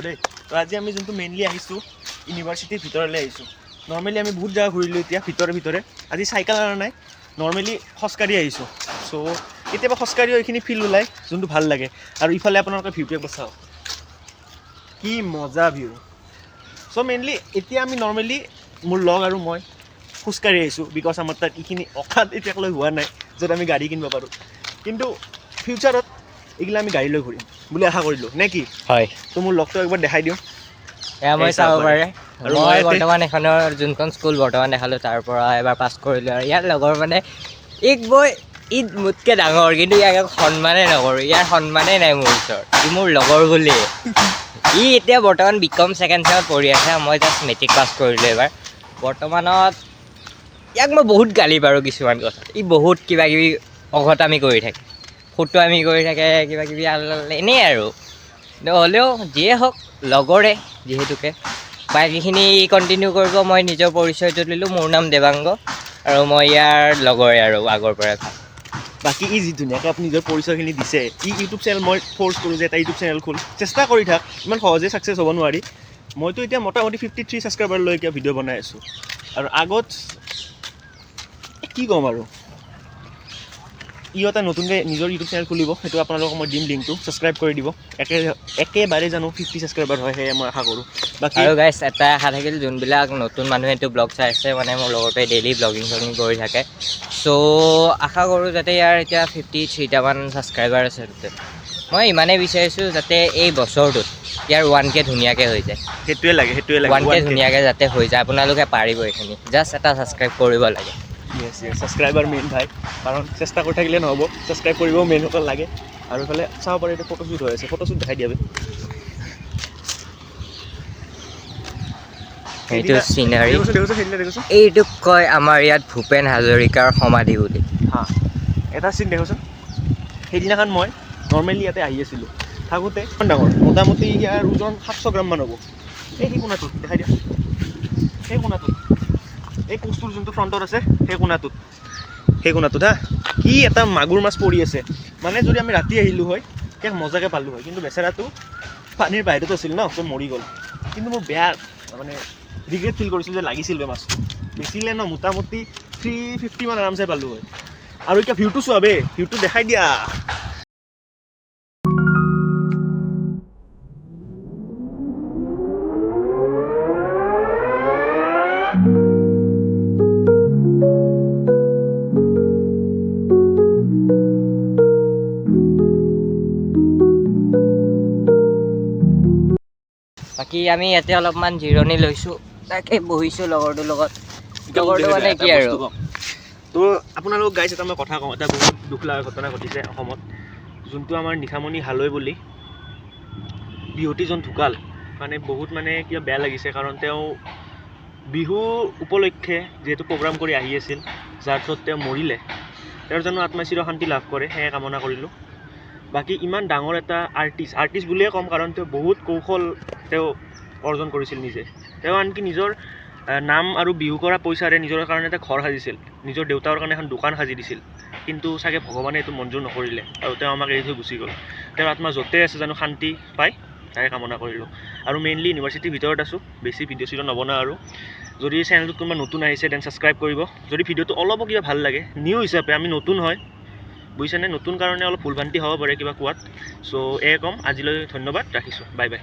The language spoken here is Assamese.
দেই তো আজি আমি যোনটো মেইনলি আহিছোঁ ইউনিভাৰ্চিটিৰ ভিতৰলৈ আহিছোঁ। নৰ্মেলি আমি বহুত জাগা ঘূৰিলোঁ এতিয়া ভিতৰে আজি চাইকেল অনা নাই, নৰ্মেলি খোজকাঢ়ি আহিছোঁ। চ' কেতিয়াবা খোজকাঢ়িও এইখিনি ফিল ওলায় যোনটো ভাল লাগে। আৰু ইফালে আপোনালোকে ভিউটো একবাৰ চাওক, কি মজা ভিউ। চ' মেইনলি এতিয়া আমি নৰ্মেলি মোৰ লগ আৰু মই খোজকাঢ়ি আহিছোঁ বিকজ আমাৰ তাত এইখিনি অকাত এতিয়ালৈ হোৱা নাই য'ত আমি গাড়ী কিনিব পাৰোঁ। কিন্তু ফিউচাৰত এইগিলা আমি গাড়ী লৈ ঘূৰিম বুলি আশা কৰিলোঁ নে কি? হয়। তো মোৰ লগটো একবাৰ দেখাই দিওঁ। এয়া মই চাব পাৰে। আৰু মই বৰ্তমান এখনৰ যোনখন স্কুল বৰ্তমান দেখালোঁ তাৰ পৰা এবাৰ পাছ কৰিলোঁ। আৰু ইয়াৰ লগৰ মানে ই মোতকৈ ডাঙৰ, কিন্তু ইয়াক সন্মানেই নকৰোঁ। ইয়াৰ সন্মানেই নাই মোৰ ওচৰত। ই মোৰ লগৰ বুলিয়ে। ই এতিয়া বৰ্তমান বিকম ছেকেণ্ড চেমত পঢ়ি আছে। মই জাষ্ট মেট্ৰিক পাছ কৰিলোঁ এবাৰ। বৰ্তমানত ইয়াক মই বহুত গালি পাৰোঁ কিছুমান কথাত। ই বহুত কিবাকিবি অঘটামি কৰি থাকে, ফটোৱামি কৰি থাকে, কিবাকিবি এনেই আৰু। হ'লেও যিয়ে হওক লগৰে যিহেতুকে বাকীখিনি কণ্টিনিউ কৰিব। মই নিজৰ পৰিচয়টো দিলোঁ, মোৰ নাম দেৱাংগ আৰু মই ইয়াৰ লগৰে আৰু আগৰ পৰাই। বাকী ই যি ধুনীয়াকৈ আপুনি নিজৰ পৰিচয়খিনি দিছে, ইউটিউব চেনেল মই ফ'ৰ্চ কৰোঁ যে এটা ইউটিউব চেনেল খোল, চেষ্টা কৰি থাক, ইমান সহজে ছাকচেছ হ'ব নোৱাৰি। মইতো এতিয়া মোটামুটি 53 ছাবস্ক্ৰাইবাৰলৈকে ভিডিঅ' বনাই আছোঁ। আৰু আগত কি ক'ম আৰু, এটা নতুনকৈ নিজৰ ইউটিউব চেনেল খুলিব, সেইটো আপোনালোকক মই দিম লিংকটো, ছাবস্ক্ৰাইব কৰি দিব। একেবাৰে জানো 50 ছাবস্ক্ৰাইবাৰ হয়, সেয়ে মই আশা কৰোঁ। বাকী আৰু গাইছ এটা আশা থাকিল, যোনবিলাক নতুন মানুহে এইটো ব্লগ চাই আছে, মানে মোৰ লগৰটোৱে ডেইলি ব্লগিং কৰি থাকে। চ' আশা কৰোঁ যাতে ইয়াৰ এতিয়া 53টামান ছাবস্ক্ৰাইবাৰ আছে তাতে। মই ইমানেই বিচাৰিছোঁ যাতে এই বছৰটোত ইয়াৰ 1K ধুনীয়াকৈ হৈ যায়। সেইটোৱে লাগে 1K ধুনীয়াকৈ যাতে হৈ যায়। আপোনালোকে পাৰিব এইখিনি, জাষ্ট এটা ছাবস্ক্ৰাইব কৰিব লাগে। য়েছ ছাবস্ক্ৰাইবাৰ মেইন ভাই, কাৰণ চেষ্টা কৰি থাকিলে নহ'ব, ছাবস্ক্ৰাইব কৰিবও মেইন অকল লাগে। আৰু এইফালে চাব পাৰে এতিয়া ফটোশ্বুট হৈ আছে, ফটোশ্বুট দেখাই দিয়াবে। সেইটো চিনাৰী, এইটোক কয় আমাৰ ইয়াত ভূপেন হাজৰিকাৰ সমাধি বুলি। হা, এটা চিন দেখোচোন। সেইদিনাখন মই নৰ্মেলি ইয়াতে আহি আছিলোঁ, থাকোঁতে ইমান ডাঙৰ, মোটামুটি ইয়াৰ ওজন 700 গ্ৰামমান হ'ব। সেই কোণাটোত দেখাই দিয়া, সেই কোণাটোত, এই কোচটোৰ যোনটো ফ্ৰণ্টত আছে সেই কোণাটোত হা, কি এটা মাগুৰ মাছ পৰি আছে। মানে যদি আমি ৰাতি আহিলোঁ হয় ইয়াক মজাকৈ পালোঁ হয়, কিন্তু বেচেৰাটো পানীৰ বাহিৰত আছিল ন, ত' মৰি গ'ল। কিন্তু মোৰ বেয়া মানে ৰিগ্ৰেট ফিল কৰিছিলোঁ যে লাগিছিল বে মাছটো, বেচিলে ন মোটামুটি 350 মান আৰামছে পালোঁ হয়। আৰু এতিয়া ভিউটো চোৱা বে, ভিউটো দেখাই দিয়া। বাকী আমি ইয়াতে অলপমান জিৰণি লৈছোঁ, তাকে বহিছোঁ লগৰটোৰ লগত। লগৰটো মানে কি আৰু, তো আপোনালোক গাইছ এটা মই কথা কওঁ, এটা বহুত দুখ লগা ঘটনা ঘটিছে অসমত। যোনটো আমাৰ নিশামণি হালৈ বুলি বিহুতীজন ঢুকাল, মানে বহুত মানে কিবা বেয়া লাগিছে। কাৰণ তেওঁ বিহু উপলক্ষে যিহেতু প্ৰগ্ৰাম কৰি আহি আছিল, যাৰ পিছত তেওঁ মৰিলে, তেওঁৰ জানো আত্মাই চিৰশান্তি লাভ কৰে, সেয়ে কামনা কৰিলোঁ। বাকী ইমান ডাঙৰ এটা আৰ্টিষ্ট বুলিয়ে ক'ম, কাৰণ তেওঁ বহুত কৌশল তেওঁ অৰ্জন কৰিছিল নিজে। তেওঁ আনকি নিজৰ নাম আৰু বিহু কৰা পইচাৰে নিজৰ কাৰণে এটা ঘৰ সাজিছিল, নিজৰ দেউতাৰ কাৰণে এখন দোকান সাজি দিছিল। কিন্তু চাগে ভগৱানে এইটো মঞ্জুৰ নকৰিলে আৰু তেওঁ আমাক এৰি থৈ গুচি গ'ল। তেওঁৰ আত্মা য'তে আছে জানো শান্তি পায়, তাকে কামনা কৰিলোঁ। আৰু মেইনলি ইউনিভাৰ্চিটিৰ ভিতৰত আছোঁ, বেছি ভিডিঅ' চিডিঅ' নবনাওঁ। আৰু যদি চেনেলটোত কোনোবা নতুন আহিছে দেন ছাবস্ক্ৰাইব কৰিব। যদি ভিডিঅ'টো অলপো কিবা ভাল লাগে, নিউ হিচাপে আমি নতুন হয় বুজিছেনে, নতুন কাৰণে অলপ ভুল ভ্ৰান্তি হ'ব পাৰে কিবা কোৱাত। চ' এয়ে ক'ম, আজিলৈ ধন্যবাদ, ৰাখিছোঁ, বাই বাই।